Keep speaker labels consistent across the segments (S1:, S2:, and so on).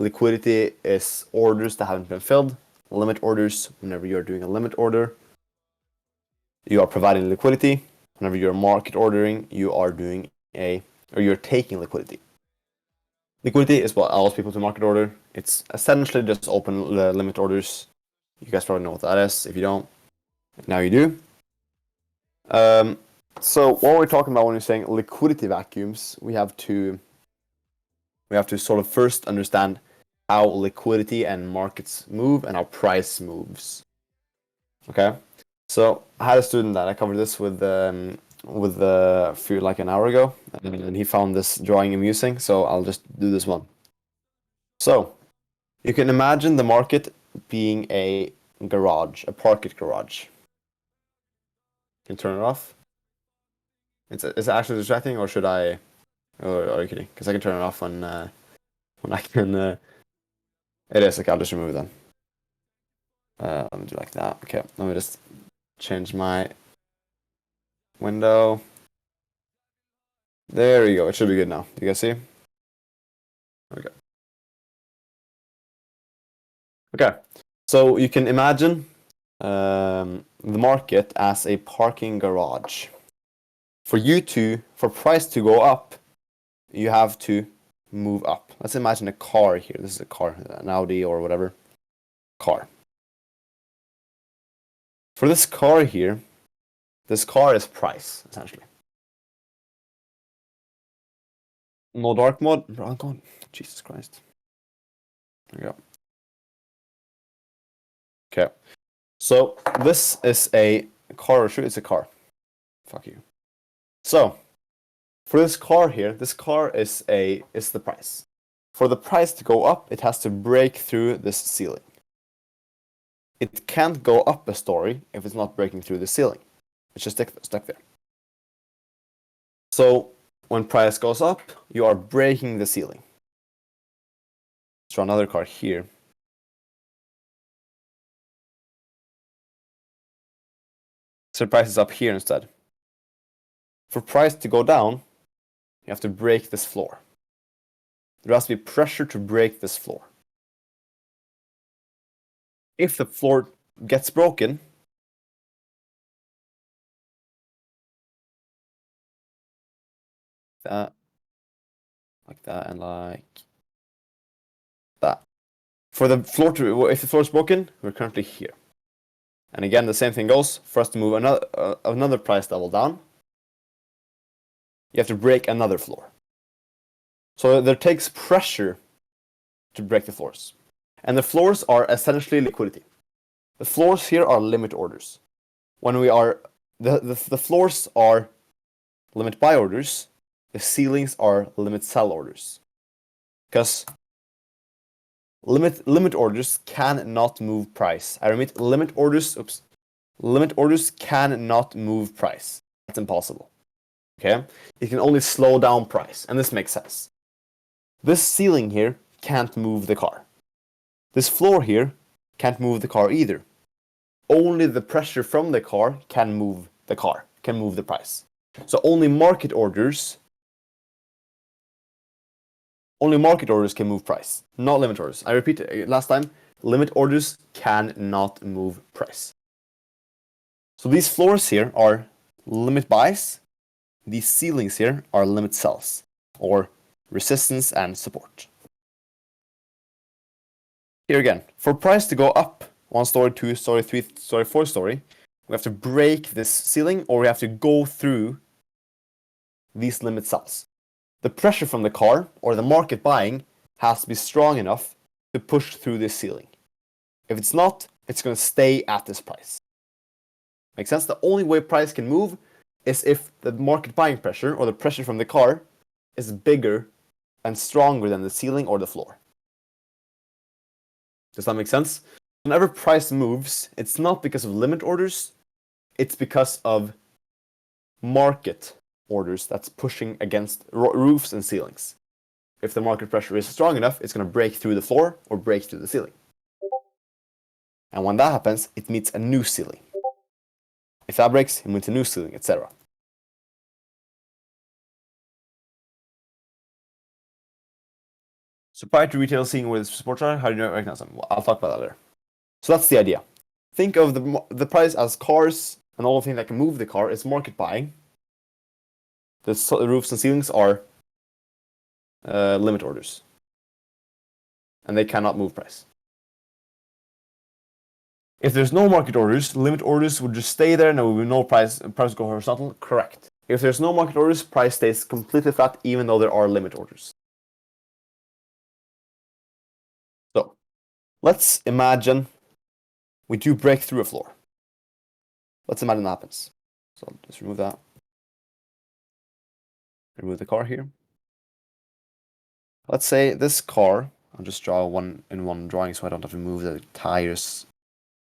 S1: Liquidity is orders that haven't been filled. Limit orders, whenever you're doing a limit order, you are providing liquidity. Whenever you're market ordering, you are you're taking liquidity. Liquidity is what allows people to market order. It's essentially just open limit orders. You guys probably know what that is. If you don't, now you do. So what we're talking about when we're saying liquidity vacuums, we have to sort of first understand how liquidity and markets move and how price moves. Okay, so I had a student that I covered this with a few like an hour ago, and he found this drawing amusing. So I'll just do this one. So you can imagine the market being a garage, a parking garage. You can turn it off. Is it actually distracting, or should I? Or are you kidding? Because I can turn it off when I can. It is. Okay, I'll just remove it then. Let me do like that. Okay, let me just change my window. There you go. It should be good now. Do you guys see? Okay. Okay. So you can imagine the market as a parking garage. For price to go up, you have to move up. Let's imagine a car here. This is a car, an Audi or whatever car. For this car here, this car is price, essentially. No dark mode? Oh God, Jesus Christ. There we go. Okay. So this is a car, or shoot, it's a car. Fuck you. So for this car here, this car is the price. For the price to go up, it has to break through this ceiling. It can't go up a story if it's not breaking through the ceiling. It's just stuck there. So when price goes up, you are breaking the ceiling. Let's draw another car here. So the price is up here instead. For price to go down, you have to break this floor. There has to be pressure to break this floor. If the floor gets broken, that, like that, and like that. If the floor is broken, we're currently here. And again, the same thing goes. For us to move another price level down, you have to break another floor. So there takes pressure to break the floors. And the floors are essentially liquidity. The floors here are limit orders. When we are the floors are limit buy orders, the ceilings are limit sell orders. Because limit orders cannot move price. I repeat, limit orders cannot move price. That's impossible. Okay? It can only slow down price, and this makes sense. This ceiling here can't move the car. This floor here can't move the car either. Only the pressure from the car can move the price. So only market orders can move price, not limit orders. I repeat it last time, limit orders cannot move price. So these floors here are limit buys, these ceilings here are limit sells, or resistance and support. Here again, for price to go up, 1 story, 2 story, 3 story, 4 story, we have to break this ceiling, or we have to go through these limit sells. The pressure from the car, or the market buying, has to be strong enough to push through this ceiling. If it's not, it's going to stay at this price. Make sense? The only way price can move is if the market buying pressure, or the pressure from the car, is bigger and stronger than the ceiling or the floor. Does that make sense? Whenever price moves, it's not because of limit orders, it's because of market orders that's pushing against roofs and ceilings. If the market pressure is strong enough, it's going to break through the floor or break through the ceiling. And when that happens, it meets a new ceiling. If that breaks, it meets a new ceiling, etc. So prior to retail seeing where the supports are, how do you recognize them? Well, I'll talk about that later. So that's the idea. Think of the price as cars, and all the things that can move the car is market buying. The roofs and ceilings are limit orders, and they cannot move price. If there's no market orders, limit orders would just stay there, and there will be no price go horizontal. Correct. If there's no market orders, price stays completely flat, even though there are limit orders. So, let's imagine we do break through a floor. Let's imagine that happens. So I'll just remove that. Remove the car here. Let's say this car, I'll just draw one in one drawing so I don't have to move the tires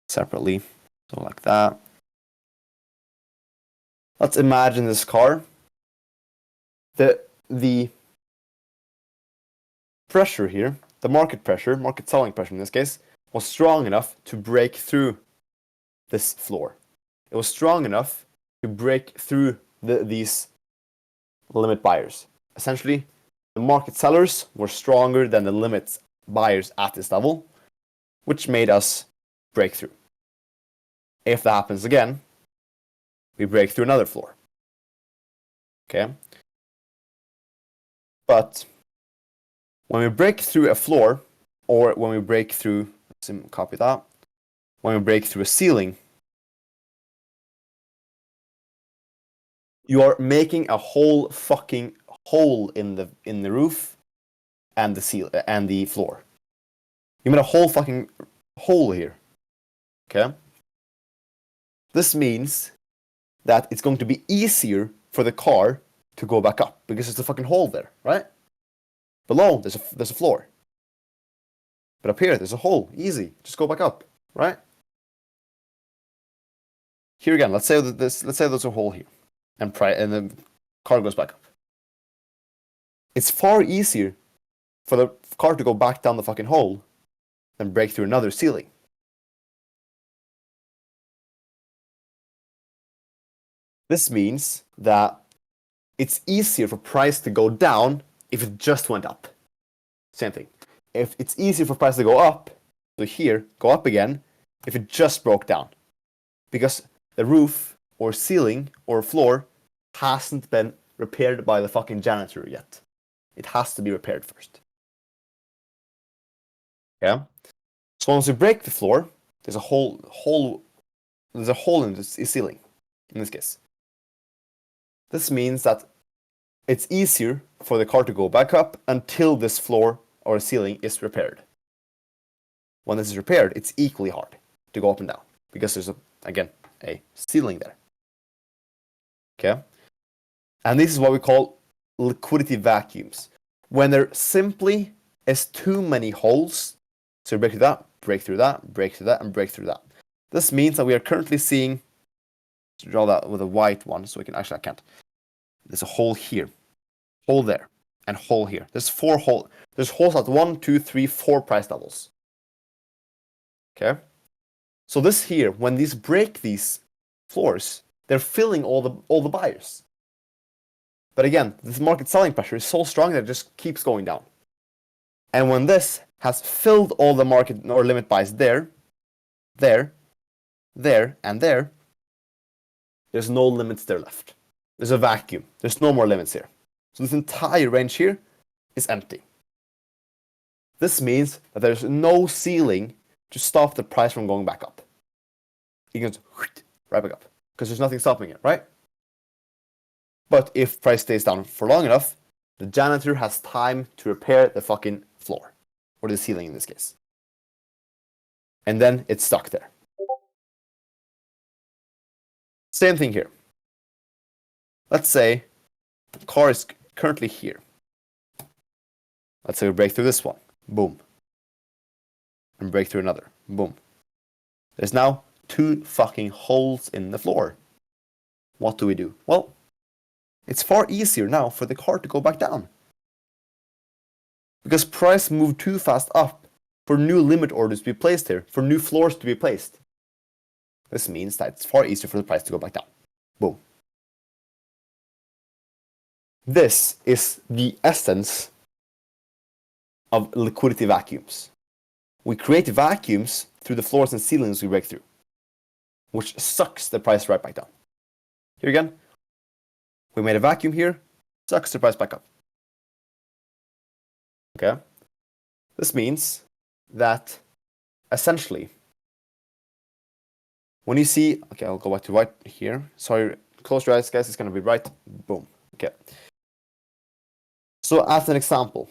S1: separately. So like that. Let's imagine this car. The pressure here, the market pressure, market selling pressure in this case, was strong enough to break through this floor. It was strong enough to break through these limit buyers. Essentially, the market sellers were stronger than the limit buyers at this level, which made us break through. If that happens again, we break through another floor. Okay? But when we break through a floor, or when we break through, let's copy that, when we break through a ceiling, you are making a whole fucking hole in the roof and the floor. You made a whole fucking hole here. Okay? This means that it's going to be easier for the car to go back up because there's a fucking hole there, right? Below there's a floor. But up here there's a hole. Easy. Just go back up, right? Here again, let's say there's a hole here. And the car goes back up. It's far easier for the car to go back down the fucking hole than break through another ceiling. This means that it's easier for price to go down if it just went up. Same thing. If it's easier for price to go up, so here, go up again, if it just broke down. Because the roof or ceiling or floor hasn't been repaired by the fucking janitor yet. It has to be repaired first. Yeah? So once you break the floor, there's a hole in the ceiling, in this case. This means that it's easier for the car to go back up until this floor or ceiling is repaired. When this is repaired, it's equally hard to go up and down because there's a ceiling there. Okay? And this is what we call liquidity vacuums. When there simply is too many holes, so you break through that, break through that, break through that, and break through that. This means that we are currently seeing, let's draw that with a white one so we can, actually I can't. There's a hole here, hole there, and hole here. There's there's holes at 1, 2, 3, 4 price levels. Okay? So this here, when these break these floors, they're filling all the buyers. But again, this market selling pressure is so strong that it just keeps going down. And when this has filled all the market or limit buys there, and there, there's no limits there left. There's a vacuum. There's no more limits here. So this entire range here is empty. This means that there's no ceiling to stop the price from going back up. It goes right back up because there's nothing stopping it, right? But if price stays down for long enough, the janitor has time to repair the fucking floor, or the ceiling in this case. And then it's stuck there. Same thing here. Let's say the car is currently here. Let's say we break through this one. Boom. And break through another. Boom. There's now 2 fucking holes in the floor. What do we do? Well, it's far easier now for the car to go back down. Because price moved too fast up for new limit orders to be placed here, for new floors to be placed. This means that it's far easier for the price to go back down. Boom. This is the essence of liquidity vacuums. We create vacuums through the floors and ceilings we break through, which sucks the price right back down. Here again, we made a vacuum here, sucks the price back up. Okay? This means that essentially, when you see, okay, I'll go back to right here. Sorry, close your eyes, guys. It's going to be right. Boom. Okay. So as an example,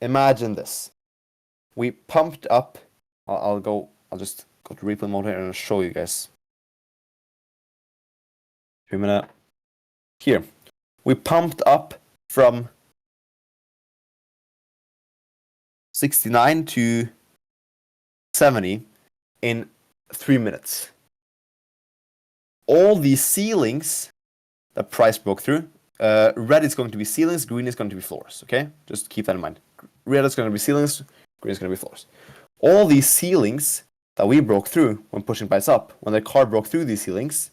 S1: imagine this. We pumped up. I'll just go to replay mode here and show you guys. 2 minutes. Here, we pumped up from 69 to 70 in 3 minutes. All these ceilings the price broke through. Red is going to be ceilings, green is going to be floors. Okay, just keep that in mind. Red is going to be ceilings, green is going to be floors. All these ceilings that we broke through when pushing price up, when the car broke through these ceilings,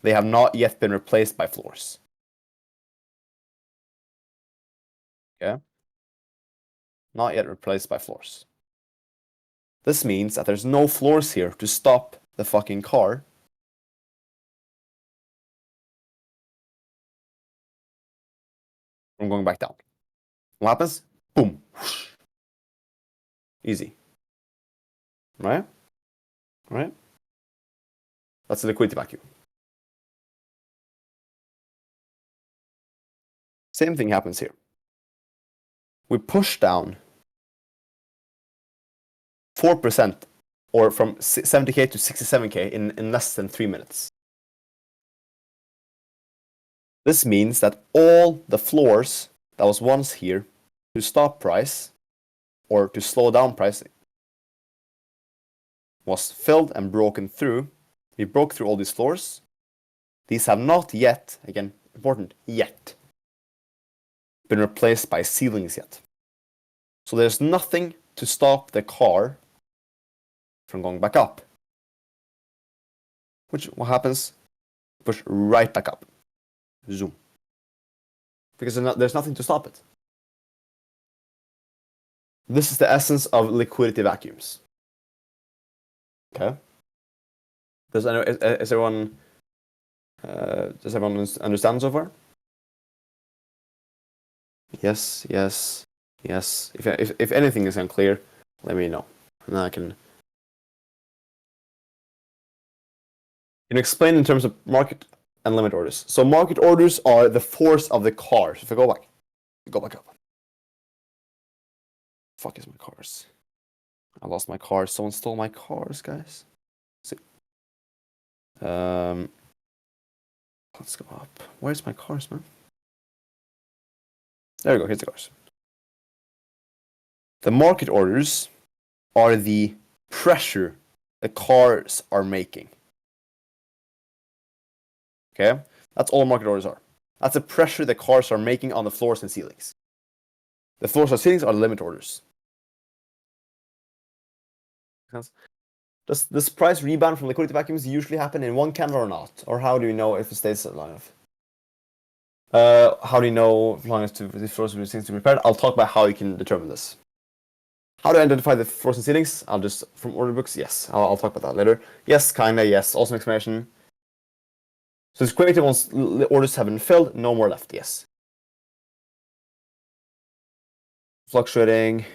S1: they have not yet been replaced by floors. Okay, not yet replaced by floors. This means that there's no floors here to stop the fucking car from going back down. What happens? Boom. Whoosh. Easy. Right? Right? That's a liquidity vacuum. Same thing happens here. We push down 4% or from 70k to 67k in less than 3 minutes. This means that all the floors that was once here to stop price or to slow down pricing was filled and broken through. We broke through all these floors. These have not yet, again, important, yet, been replaced by ceilings yet. So there's nothing to stop the car from going back up. Which, what happens? Push right back up. Zoom. Because there's nothing to stop it. This is the essence of liquidity vacuums. Okay. Does everyone understand so far? Yes. If anything is unclear, let me know, and I can explain in terms of market and limit orders. So market orders are the force of the car. So if I go back up. Fuck is my cars? I lost my cars. Someone stole my cars, guys. Let's see. Let's go up. Where's my cars, man? There we go. Here's the cars. The market orders are the pressure the cars are making. Okay? That's all market orders are. That's the pressure the cars are making on the floors and ceilings. The floors and ceilings are the limit orders. Does this price rebound from liquidity vacuums usually happen in one candle or not? Or how do you know if it stays long enough? How do you know as long as the floors and ceilings to be repaired? I'll talk about how you can determine this. How to identify the floors and ceilings? I'll just, from order books, yes. I'll talk about that later. Yes, kinda, yes. Awesome explanation. So it's created once the orders have been filled, no more left, yes. Fluctuating.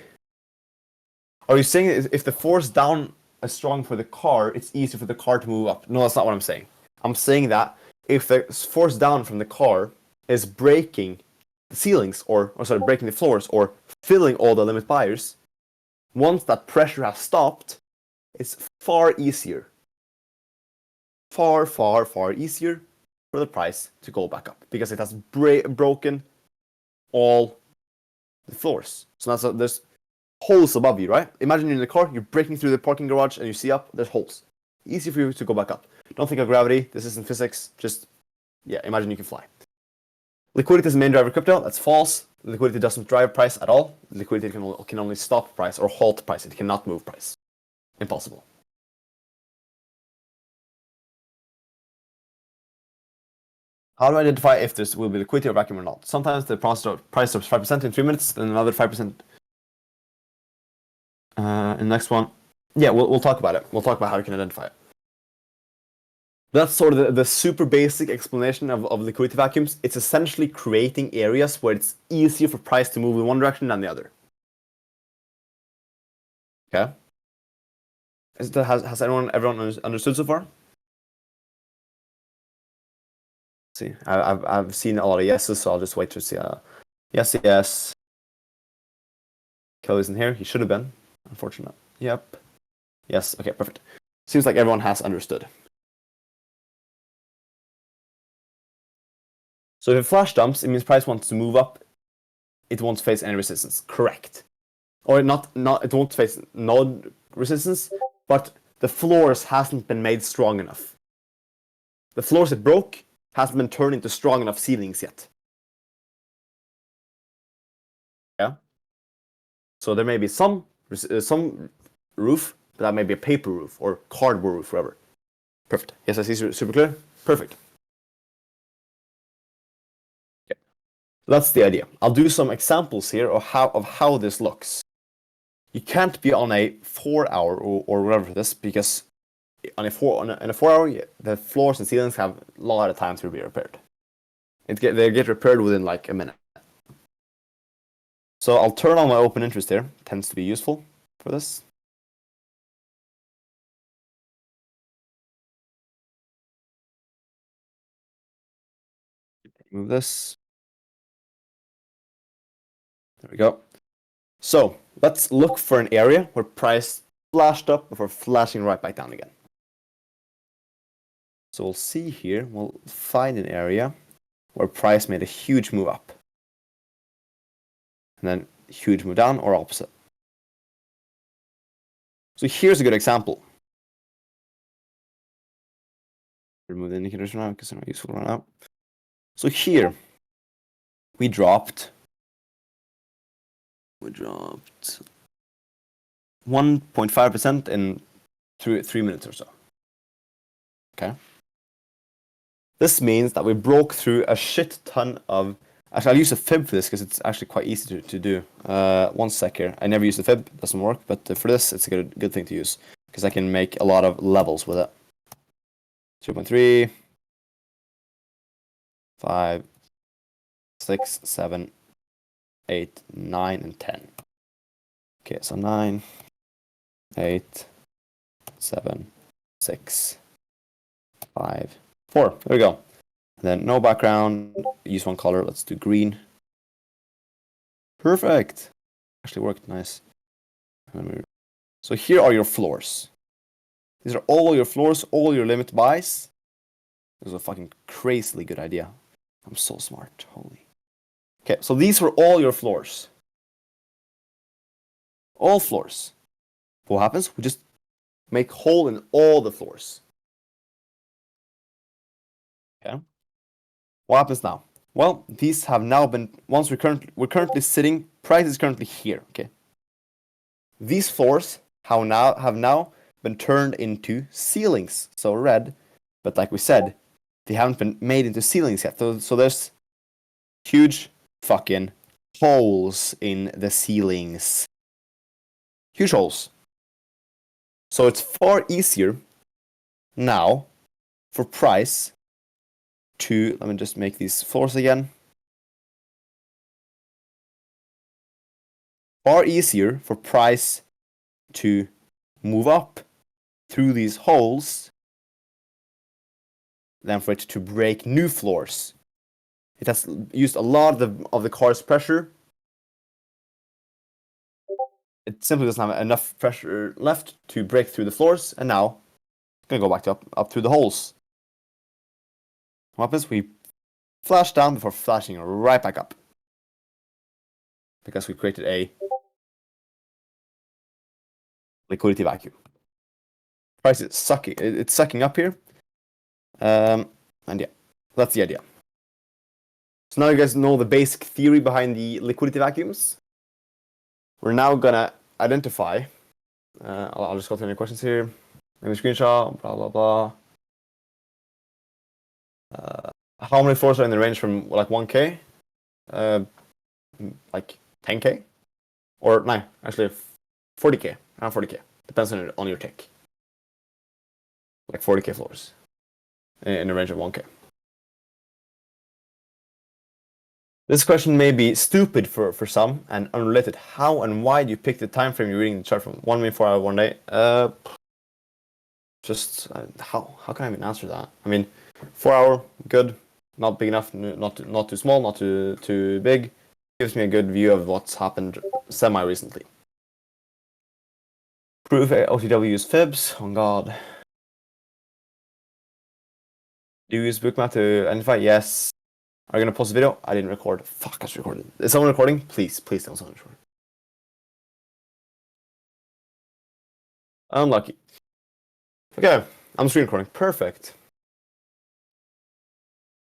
S1: Are you saying if the force down is strong for the car, it's easier for the car to move up? No, that's not what I'm saying. I'm saying that if the force down from the car is breaking the ceilings, or breaking the floors, or filling all the limit buyers, once that pressure has stopped, it's far easier. Far easier for the price to go back up because it has broken all the floors. So there's holes above you, right? Imagine you're in the car, you're breaking through the parking garage, and you see up, there's holes. Easy for you to go back up. Don't think of gravity. This isn't physics. Just, yeah, imagine you can fly. Liquidity is the main driver of crypto. That's false. Liquidity doesn't drive price at all. Liquidity can only stop price or halt price. It cannot move price. Impossible. How do I identify if this will be liquidity or vacuum or not? Sometimes the price drops 5% in 3 minutes, then another 5%. And the next one, yeah, we'll talk about it. We'll talk about how you can identify it. That's sort of the super basic explanation of liquidity vacuums. It's essentially creating areas where it's easier for price to move in one direction than the other. Okay. Has everyone understood so far? Let's see, I've seen a lot of yeses, so I'll just wait to see. Yes. Kelly's in here. He should have been. Unfortunate. Yep. Yes. Okay. Perfect. Seems like everyone has understood. So if it flash dumps, it means price wants to move up. It won't face any resistance. Correct. Or not. It won't face no resistance, but the floors hasn't been made strong enough. The floors it broke hasn't been turned into strong enough ceilings yet. Yeah. So there may be some roof, but that may be a paper roof or cardboard roof, whatever. Perfect. Yes, I see. Super clear. Perfect. Okay. That's the idea. I'll do some examples here of how this looks. You can't be on a 4-hour or whatever this, because in a 4-hour, the floors and ceilings have a lot of time to be repaired. They get repaired within like a minute. So I'll turn on my open interest here. Tends to be useful for this. Move this. There we go. So let's look for an area where price flashed up before flashing right back down again. So we'll see here, we'll find an area where price made a huge move up. And then huge move down or opposite. So here's a good example. Remove the indicators for now because they're not useful right now. So here we dropped 1.5% in 3 minutes or so. Okay. This means that we broke through a shit ton of. Actually, I'll use a fib for this because it's actually quite easy to do. 1 sec here. I never use the fib, it doesn't work, but for this, it's a good thing to use because I can make a lot of levels with it. 0.3, 5, 6, 7, 8, 9, and 10. Okay, so 9, 8, 7, 6, 5, 4. There we go. And then no background. Use one color. Let's do green. Perfect. Actually worked nice. So here are your floors. These are all your floors, all your limit buys. This is a fucking crazily good idea. I'm so smart. Holy. Okay, so these were all your floors. All floors. What happens? We just make hole in all the floors. Okay. What happens now? Well, these have now been, we're currently sitting, price is currently here, okay? These floors have now been turned into ceilings, so red, but like we said, they haven't been made into ceilings yet. So there's huge fucking holes in the ceilings. Huge holes. So it's far easier now for price to, let me just make these floors again. Far easier for price to move up through these holes than for it to break new floors. It has used a lot of the car's pressure. It simply doesn't have enough pressure left to break through the floors, and now it's gonna go back to up through the holes. What happens? We flash down before flashing right back up. Because we created a liquidity vacuum. Price is sucking. It's sucking up here. And yeah, that's the idea. So now you guys know the basic theory behind the liquidity vacuums. We're now gonna identify. I'll just go through any questions here. Maybe screenshot. Blah blah blah. How many floors are in the range from like 1K? Like 10K? Or no, actually 40K. Around 40K. Depends on your tick. Like 40K floors in the range of 1K. This question may be stupid for some and unrelated. How and why do you pick the time frame you're reading the chart from? 1 minute, 4 hours, 1 day? Just how can I even answer that? I mean, 4 hour, good. Not big enough, not too small, not too big. Gives me a good view of what's happened semi-recently. Proof OTW use fibs. Oh god. Do you use bookmap to identify? Yes. Are you gonna post the video? I didn't record. Fuck, I was recording. Is someone recording? Please don't someone record. Unlucky. Okay, I'm screen recording. Perfect.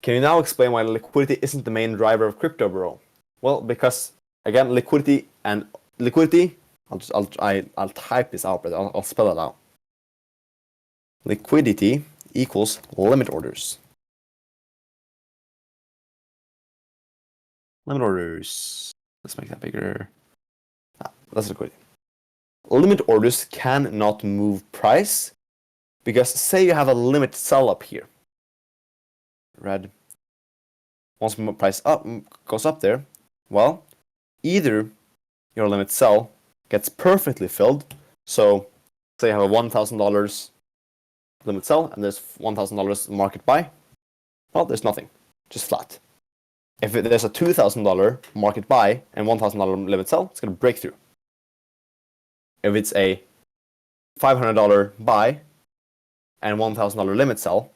S1: Can you now explain why liquidity isn't the main driver of crypto, bro? Well, because again, liquidity. I'll type this out, but I'll spell it out. Liquidity equals limit orders. Limit orders. Let's make that bigger. That's liquidity. Limit orders cannot move price because say you have a limit sell up here. Red. Once price up goes up there, well, either your limit sell gets perfectly filled. So say you have a $1,000 limit sell and there's $1,000 market buy. Well, there's nothing, just flat. If there's a $2,000 market buy and $1,000 limit sell, it's going to break through. If it's a $500 buy and $1,000 limit sell,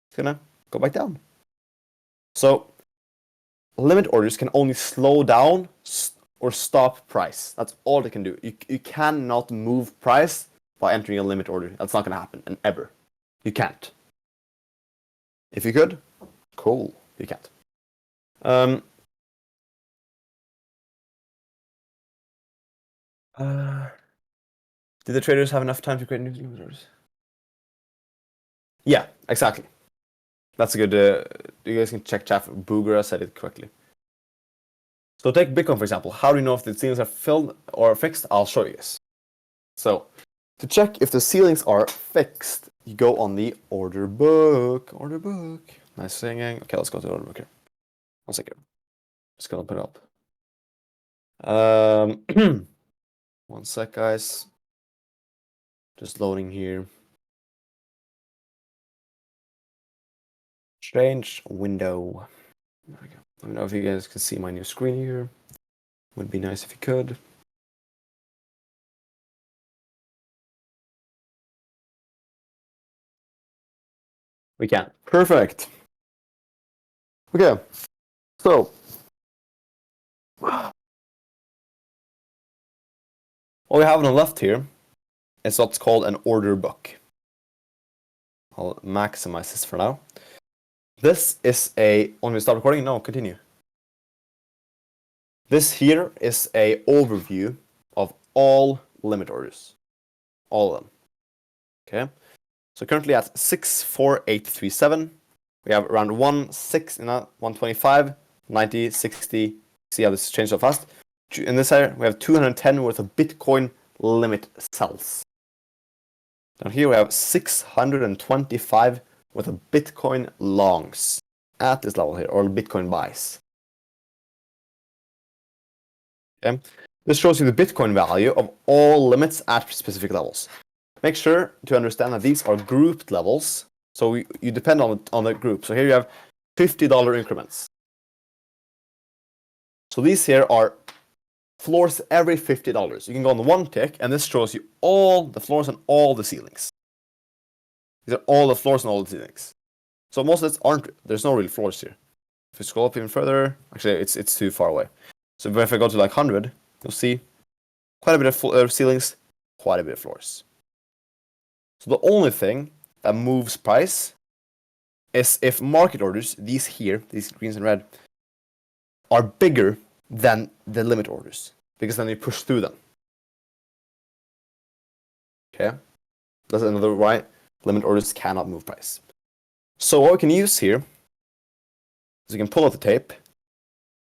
S1: it's going to go back down. So limit orders can only slow down or stop price. That's all they can do. You cannot move price by entering a limit order. That's not going to happen, and ever. You can't. If you could, cool. You can't. Did the traders have enough time to create new limit orders? Yeah, exactly. That's a good. You guys can check chat. Boogera said it correctly. So take Bitcoin for example. How do you know if the ceilings are filled or fixed? I'll show you guys. So to check if the ceilings are fixed, you go on the order book. Order book. Nice singing. Okay, let's go to the order book here. 1 second. Just gonna put it up. 1 sec, guys. Just loading here. Change window. There we go. I don't know if you guys can see my new screen here. Would be nice if you could. We can. Perfect. Okay. So what we have on the left here is what's called an order book. I'll maximize this for now. This is a. Want me to stop recording? No, continue. This here is a overview of all limit orders. All of them. Okay. So currently at 64837, we have around 125, 90, 60. See how this changed so fast? In this area, we have 210 worth of Bitcoin limit sells. Down here, we have 625 worth of Bitcoin longs at this level here, or Bitcoin buys. Okay. This shows you the Bitcoin value of all limits at specific levels. Make sure to understand that these are grouped levels, so you depend on the group. So here you have $50 increments. So these here are floors every $50. You can go on the one tick, and this shows you all the floors and all the ceilings. These are all the floors and all the ceilings. So most of this there's no real floors here. If you scroll up even further, actually it's too far away. So if I go to like 100, you'll see quite a bit of ceilings, quite a bit of floors. So the only thing that moves price is if market orders, these here, these greens and red, are bigger than the limit orders, because then you push through them. Okay? That's another why limit orders cannot move price. So what we can use here So you can pull out the tape.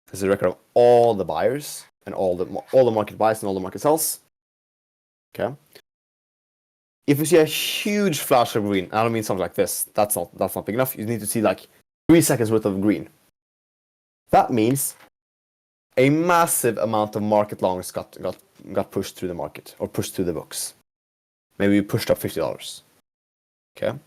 S1: This is a record of all the buyers and all the market buys and all the market sells. Okay. If you see a huge flash of green, I don't mean something like this. That's not big enough. You need to see like 3 seconds worth of green. That means a massive amount of market longs got pushed through the market or pushed through the books. Maybe we pushed up $50. Okay.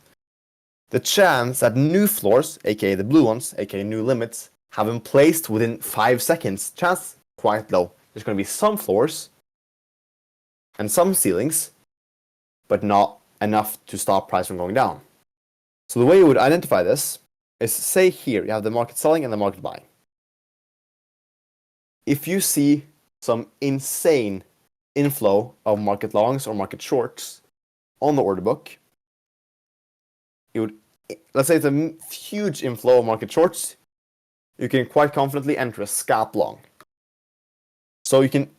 S1: The chance that new floors, aka the blue ones, aka new limits, have been placed within 5 seconds, chance quite low. There's going to be some floors and some ceilings, but not enough to stop price from going down. So the way you would identify this is, say here you have the market selling and the market buying. If you see some insane inflow of market longs or market shorts on the order book, you would, let's say it's a huge inflow of market shorts, you can quite confidently enter a scalp long. So you can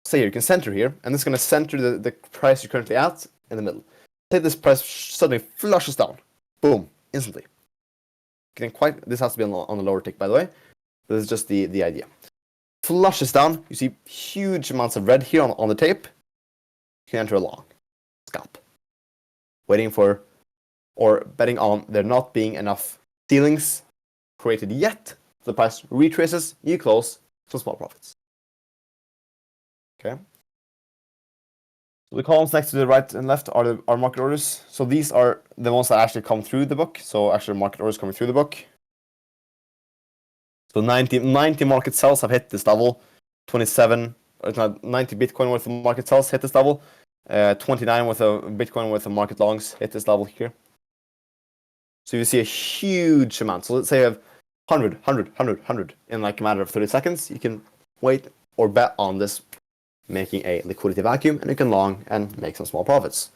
S1: say here, you can center here, and this is going to center the price you're currently at in the middle. Say this price suddenly flushes down, boom, instantly. This has to be on the lower tick, by the way. This is just the idea. Flushes down, you see huge amounts of red here on the tape. You can enter a long scalp, waiting for or betting on there not being enough ceilings created yet. The price retraces, you close some small profits. Okay. So the columns next to the right and left are market orders. So these are the ones that actually come through the book. So actually market orders coming through the book. So 90 market sells have hit this level. 90 Bitcoin worth of market sells hit this level. 29 worth of Bitcoin worth of market longs hit this level here. So you see a huge amount. So let's say you have 100 in like a matter of 30 seconds. You can wait or bet on this making a liquidity vacuum, and you can long and make some small profits.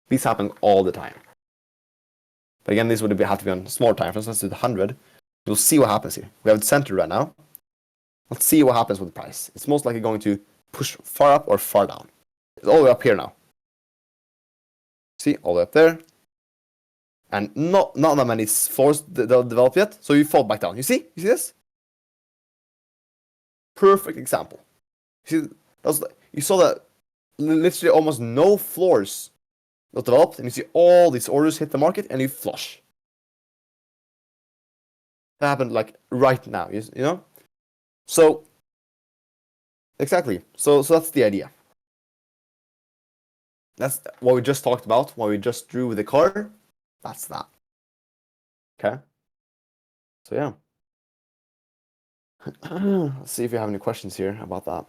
S1: These happen all the time. But again, these would have to be on smaller time frames. Let's do the 100. You'll see what happens here. We have it centered right now. Let's see what happens with the price. It's most likely going to push far up or far down. It's all the way up here now. See, all the way up there. And not that many floors developed yet, so you fall back down. You see this? Perfect example. You saw that literally almost no floors got developed, and you see all these orders hit the market, and you flush. That happened like right now, you know? So, exactly. So that's the idea. That's what we just talked about, what we just drew with the car. That's that. Okay? So yeah. Let's see if you have any questions here about that.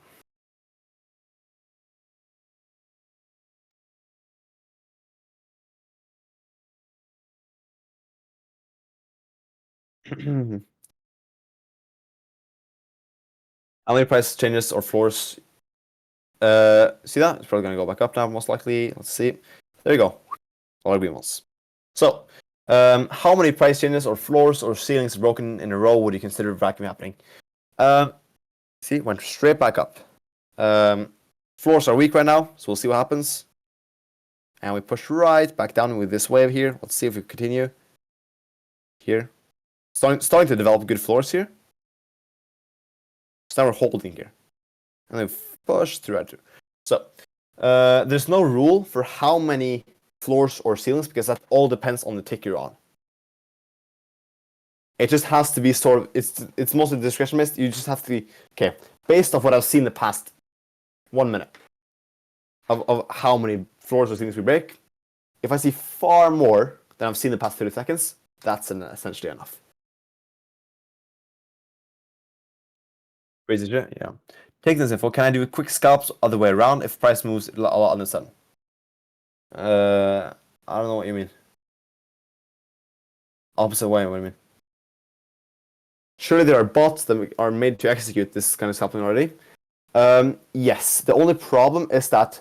S1: How many price changes or floors? See that? It's probably going to go back up now, most likely. Let's see. There you go. All green ones. So, how many price changes or floors or ceilings broken in a row would you consider vacuum happening? See, went straight back up. Floors are weak right now, so we'll see what happens. And we push right back down with this wave here. Let's see if we continue. Here. Starting to develop good floors here. So now we're holding here. And then push through right through. So, there's no rule for how many floors or ceilings, because that all depends on the tick you're on. It just has to be sort of, it's mostly discretion based. You just have to be, okay, based off what I've seen the past 1 minute of how many floors or ceilings we break. If I see far more than I've seen the past 30 seconds, that's essentially enough. Crazy shit, yeah. Take this info. Can I do quick scalps other way around if price moves a lot on the sudden? I don't know what you mean. Opposite way, what do you mean? Surely there are bots that are made to execute this kind of scalping already. Yes. The only problem is that,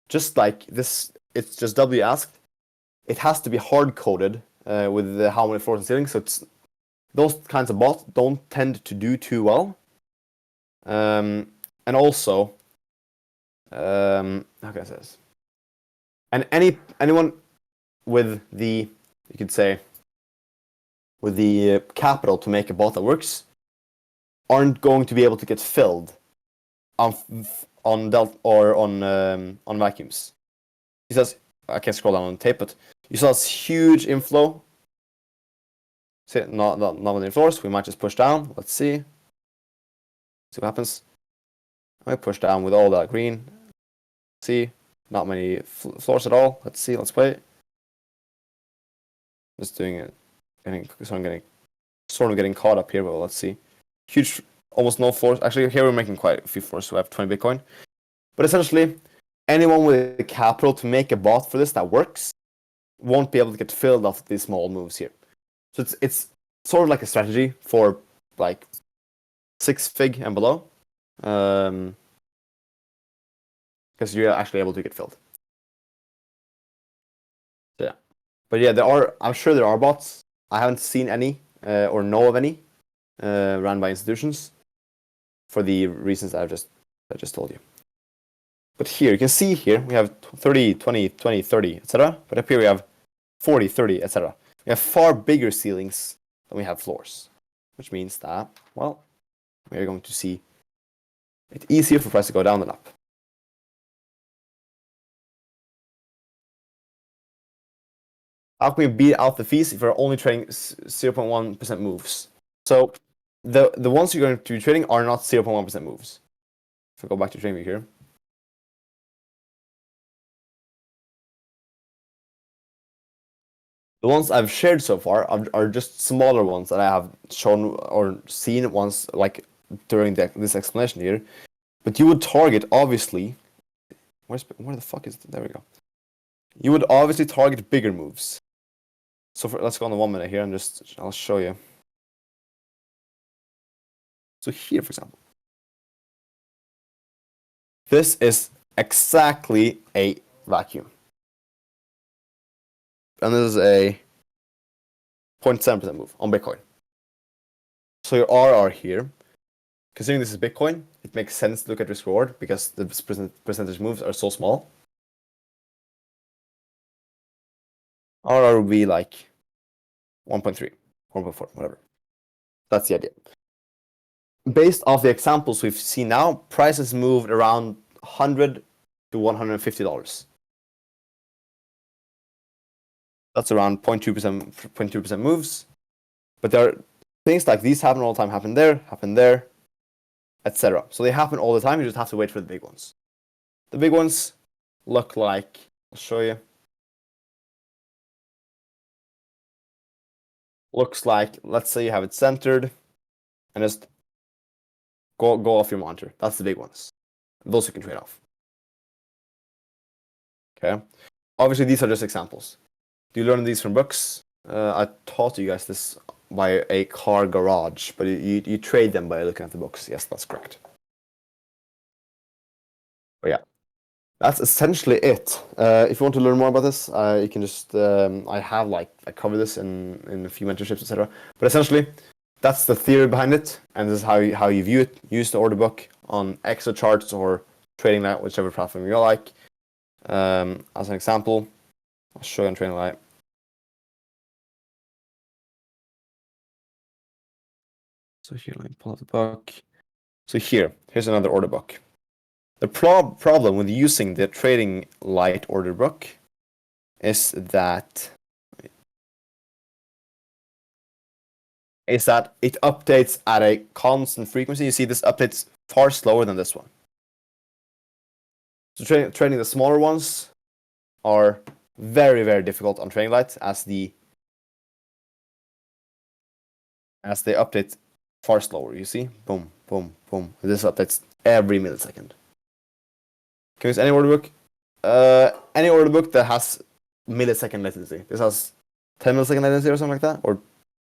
S1: just like this, it's just W asked, it has to be hard coded with how many floors and ceilings. So those kinds of bots don't tend to do too well. And also, how can I say this? And anyone with you could say, with the capital to make a bot that works aren't going to be able to get filled on vacuums. He says, I can't scroll down on tape, but you saw this huge inflow. See, not many floors. We might just push down. Let's see. See what happens. I push down with all that green. See, not many floors at all. Let's see. Let's wait. Just doing it. Sort of getting caught up here, but let's see. Huge, almost no floors. Actually, here we're making quite a few floors. So we have 20 Bitcoin. But essentially, anyone with the capital to make a bot for this that works won't be able to get filled off these small moves here. So it's sort of like a strategy for like 6 fig and below, because you're actually able to get filled. So yeah, but yeah, I'm sure there are bots. I haven't seen any or know of any run by institutions for the reasons I just told you. But here you can see here we have 30, 20, 20, 30, etc. But up here we have 40, 30, etc. We have far bigger ceilings than we have floors, which means that, well, we're going to see it easier for price to go down than up. How can we beat out the fees if we're only trading 0.1% moves? So the ones you're going to be trading are not 0.1% moves. If I go back to TradingView here. The ones I've shared so far are just smaller ones that I have shown or seen once, like during this explanation here. But you would target, obviously. Where the fuck is it? There we go. You would obviously target bigger moves. So let's go on the 1 minute here and I'll show you. So here, for example, this is exactly a vacuum. And this is a 0.7% move on Bitcoin. So your RR here, considering this is Bitcoin, it makes sense to look at risk reward because the percentage moves are so small. RR will be like 1.3, 1.4, whatever. That's the idea. Based off the examples we've seen now, prices moved around $100 to $150. That's around 0.2% moves. But there are things like these happen all the time, happen there, etc. So they happen all the time. You just have to wait for the big ones. The big ones look like, I'll show you. Looks like, let's say you have it centered and just go off your monitor. That's the big ones. Those you can trade off. Okay. Obviously, these are just examples. Do you learn these from books? I taught you guys this by a car garage, but you trade them by looking at the books. Yes, that's correct. But yeah, that's essentially it. If you want to learn more about this, you can just I cover this in a few mentorships, etc. But essentially, that's the theory behind it, and this is how you view it. Use the order book on Excel charts or Trading Light, whichever platform you like. As an example, I'll show you on Trading Light. So here, let me pull out the book. So here's another order book. The problem with using the Trading Light order book is that it updates at a constant frequency. You see, this updates far slower than this one. So trading the smaller ones are very, very difficult on Trading Light as they update far slower. You see, boom, boom, boom. This updates every millisecond. Can you use any order book? Any order book that has millisecond latency. This has 10 millisecond latency or something like that, or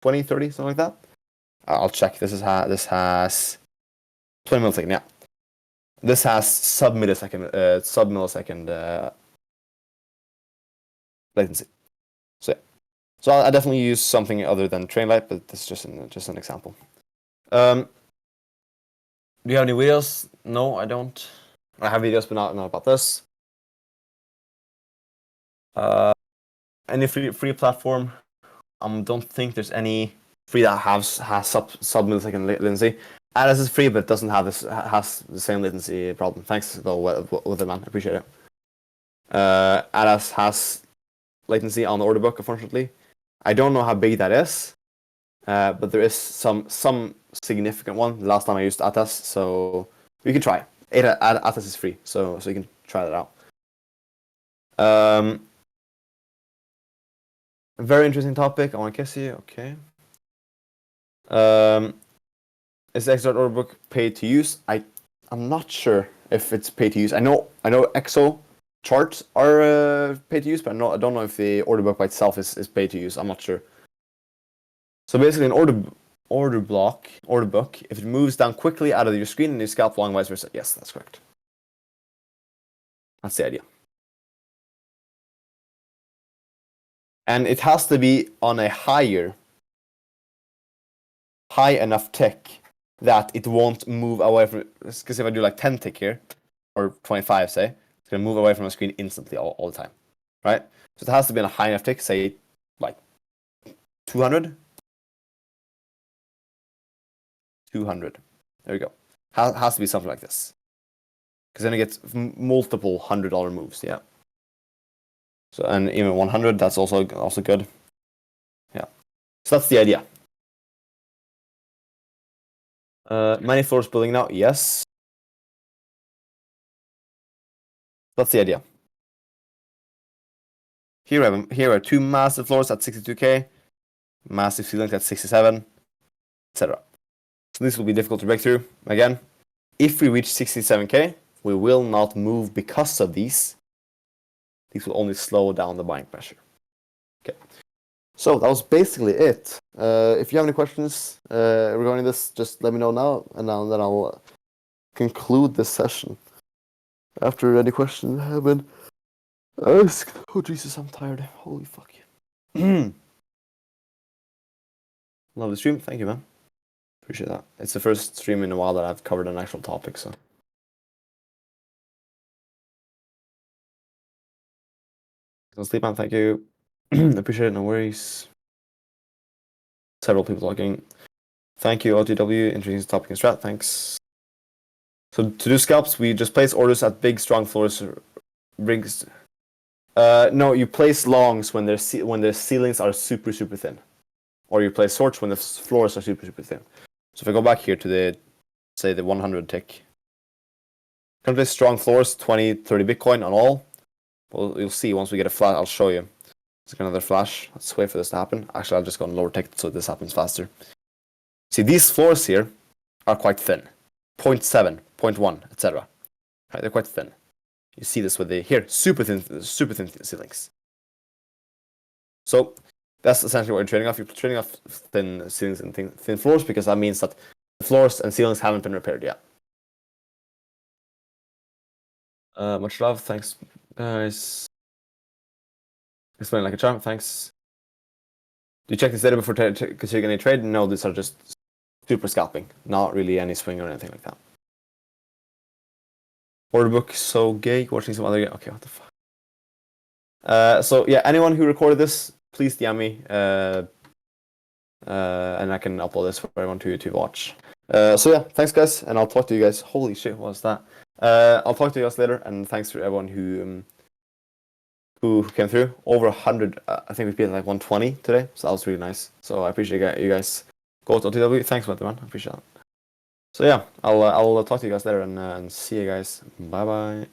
S1: 20, 30, something like that. I'll check. This has 20 millisecond. Yeah, this has sub millisecond latency. So yeah. So I definitely use something other than Trading Light, but this is just an example. Do you have any videos? No, I don't. I have videos, but not about this. Any free platform? Don't think there's any free that has sub millisecond latency. Adas is free, but doesn't have has the same latency problem. Thanks though, with the man. I appreciate it. Adas has latency on the order book, unfortunately. I don't know how big that is, but there is some significant one. The last time I used Atas, so you can try. Atas is free, so you can try that out. Very interesting topic. I want to kiss you. Okay. Is the XDart order book paid to use? I'm not sure if it's paid to use. I know EXO charts are paid to use, but I don't know if the order book by itself is paid to use. I'm not sure. So basically, an order book, if it moves down quickly out of your screen and you scalp long, vice versa. Yes, that's correct. That's the idea. And it has to be on a high enough tick that it won't move away from. Because if I do like 10 tick here, or 25, say, it's gonna move away from the screen instantly all the time, right? So it has to be on a high enough tick, say like 200. 200. There we go. Has to be something like this. Because then it gets multiple $100 moves, yeah. So, and even 100, that's also good. Yeah. So that's the idea. Many floors building now, yes. That's the idea. Here are two massive floors at 62k, massive ceilings at 67, etc. So this will be difficult to break through. Again, if we reach 67k, we will not move because of these. These will only slow down the buying pressure. Okay. So that was basically it. If you have any questions regarding this, just let me know now, and then I'll conclude this session. After any questions have been asked. Oh Jesus, I'm tired. Holy fuck. Love the stream. Thank you, man. Appreciate that. It's the first stream in a while that I've covered an actual topic, so. Don't sleep, man. Thank you. Appreciate it. No worries. Several people talking. Thank you, OTW. Interesting topic and strat. Thanks. So to do scalps, we just place orders at big, strong floors. Rigs. No, you place longs when their ceilings are super thin, or you place shorts when the floors are super thin. So if I go back here to the 100 tick, can place strong floors, 20, 30 Bitcoin on all. Well, you'll see once we get a flash. I'll show you. Let's get another flash. Let's wait for this to happen. Actually, I'll just go on lower tick so this happens faster. See, these floors here are quite thin. 0.7, 0.1, etc. Right, they're quite thin. You see this with the super thin ceilings. So that's essentially what you're trading off. You're trading off thin ceilings and thin floors because that means that the floors and ceilings haven't been repaired yet. Much love. Thanks, guys. Explain like a charm. Thanks. Do you check this data before considering any trade? No, these are just super scalping. Not really any swing or anything like that. Order book so gay. Watching some other game. Okay, what the fuck. So yeah, anyone who recorded this, please DM me. And I can upload this for everyone to watch. So yeah, thanks guys, and I'll talk to you guys. Holy shit, what was that? I'll talk to you guys later, and thanks for everyone who came through. Over 100. I think we beat like 120 today, so that was really nice. So I appreciate you guys. Go to OTW. Thanks, man. I appreciate that. So yeah, I'll talk to you guys later and see you guys. Bye bye.